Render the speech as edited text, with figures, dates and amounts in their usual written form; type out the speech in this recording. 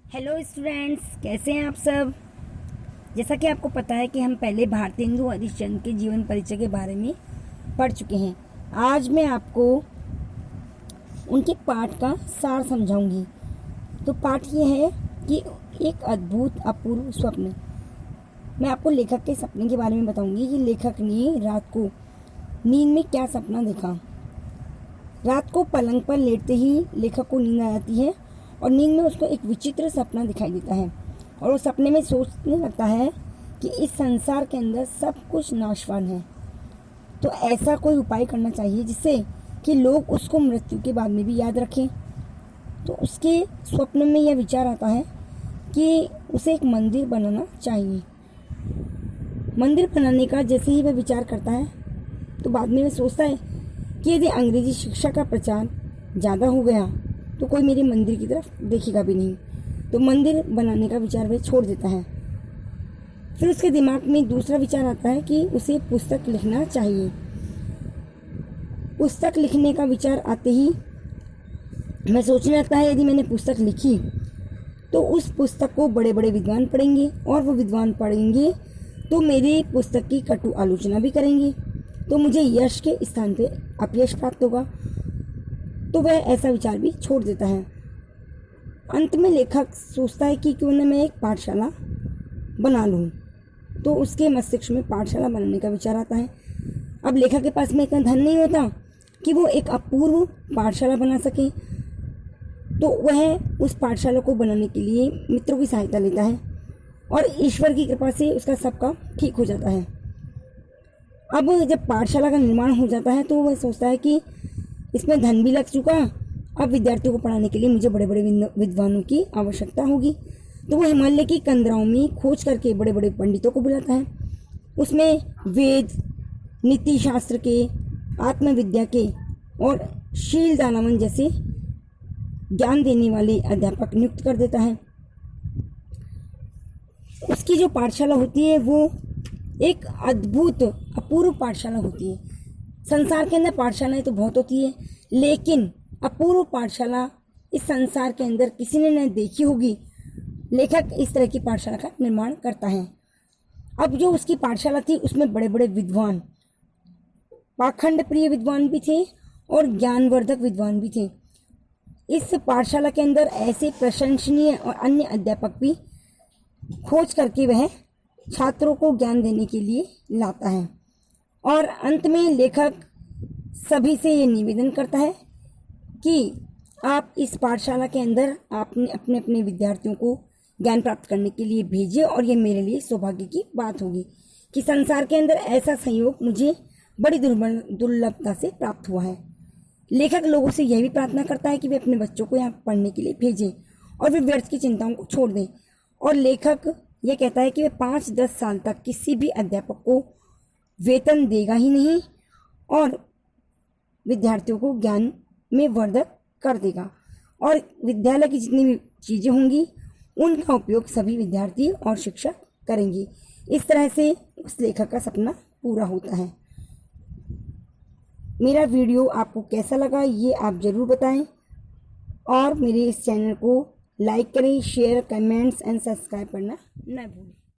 Hello students, कैसे हैं आप सब। जैसा कि आपको पता है कि हम पहले भारतेंदु हरिश्चंद्र के जीवन परिचय के बारे में पढ़ चुके हैं। आज मैं आपको उनके पाठ का सार समझाऊंगी। तो पाठ ये है कि एक अद्भुत अपूर्व स्वप्न। मैं आपको लेखक के सपने के बारे में बताऊंगी कि लेखक ने रात को नींद में क्या सपना देखा। रात को पलंग पर लेटते ही लेखक को नींद आ जाती है और नींद में उसको एक विचित्र सपना दिखाई देता है और वो सपने में सोचने लगता है कि इस संसार के अंदर सब कुछ नाशवान है। तो ऐसा कोई उपाय करना चाहिए जिससे कि लोग उसको मृत्यु के बाद में भी याद रखें। तो उसके स्वप्न में यह विचार आता है कि उसे एक मंदिर बनाना चाहिए। मंदिर बनाने का जैसे ही वह विचार करता है तो बाद में वह सोचता है कि यदि अंग्रेजी शिक्षा का प्रचार ज़्यादा हो गया तो कोई मेरे मंदिर की तरफ देखेगा भी नहीं। तो मंदिर बनाने का विचार वह छोड़ देता है। फिर उसके दिमाग में दूसरा विचार आता है कि उसे पुस्तक लिखना चाहिए। पुस्तक लिखने का विचार आते ही मैं सोचने लगता है यदि मैंने पुस्तक लिखी तो उस पुस्तक को बड़े बड़े विद्वान पढ़ेंगे और वो विद्वान पढ़ेंगे तो मेरी पुस्तक की कटु आलोचना भी करेंगे, तो मुझे यश के स्थान पे अपयश प्राप्त होगा। तो वह ऐसा विचार भी छोड़ देता है। अंत में लेखक सोचता है कि क्यों न मैं एक पाठशाला बना लूँ। तो उसके मस्तिष्क में पाठशाला बनाने का विचार आता है। अब लेखक के पास में इतना धन नहीं होता कि वो एक अपूर्व पाठशाला बना सके, तो वह उस पाठशाला को बनाने के लिए मित्रों की सहायता लेता है और ईश्वर की कृपा से उसका सब काम ठीक हो जाता है। अब जब पाठशाला का निर्माण हो जाता है तो वह सोचता है कि इसमें धन भी लग चुका, अब विद्यार्थियों को पढ़ाने के लिए मुझे बड़े बड़े विद्वानों की आवश्यकता होगी। तो वह हिमालय की कंदराओं में खोज करके बड़े बड़े पंडितों को बुलाता है। उसमें वेद, नीति शास्त्र के, आत्मविद्या के और शील दानवन जैसे ज्ञान देने वाले अध्यापक नियुक्त कर देता है। उसकी जो पाठशाला होती है वो एक अद्भुत अपूर्व पाठशाला होती है। संसार के अंदर पाठशालाएं तो बहुत होती है, लेकिन अपूर्व पाठशाला इस संसार के अंदर किसी ने न देखी होगी। लेखक इस तरह की पाठशाला का निर्माण करता है। अब जो उसकी पाठशाला थी उसमें बड़े बड़े विद्वान, पाखंड प्रिय विद्वान भी थे और ज्ञानवर्धक विद्वान भी थे। इस पाठशाला के अंदर ऐसे प्रशंसनीय और अन्य अध्यापक भी खोज करके वह छात्रों को ज्ञान देने के लिए लाता है। और अंत में लेखक सभी से ये निवेदन करता है कि आप इस पाठशाला के अंदर आपने अपने अपने विद्यार्थियों को ज्ञान प्राप्त करने के लिए भेजिए और ये मेरे लिए सौभाग्य की बात होगी कि संसार के अंदर ऐसा संयोग मुझे बड़ी दुर्लभता से प्राप्त हुआ है। लेखक लोगों से यह भी प्रार्थना करता है कि वे अपने बच्चों को यहाँ पढ़ने के लिए भेजें और वे व्यर्थ की चिंताओं को छोड़ दें। और लेखक ये कहता है कि वे 5-10 साल तक किसी भी अध्यापक को वेतन देगा ही नहीं और विद्यार्थियों को ज्ञान में वर्धक कर देगा और विद्यालय की जितनी भी चीज़ें होंगी उनका उपयोग सभी विद्यार्थी और शिक्षक करेंगे। इस तरह से उस लेखक का सपना पूरा होता है। मेरा वीडियो आपको कैसा लगा ये आप ज़रूर बताएं और मेरे इस चैनल को लाइक करें, शेयर, कमेंट्स एंड सब्सक्राइब करना न भूलें।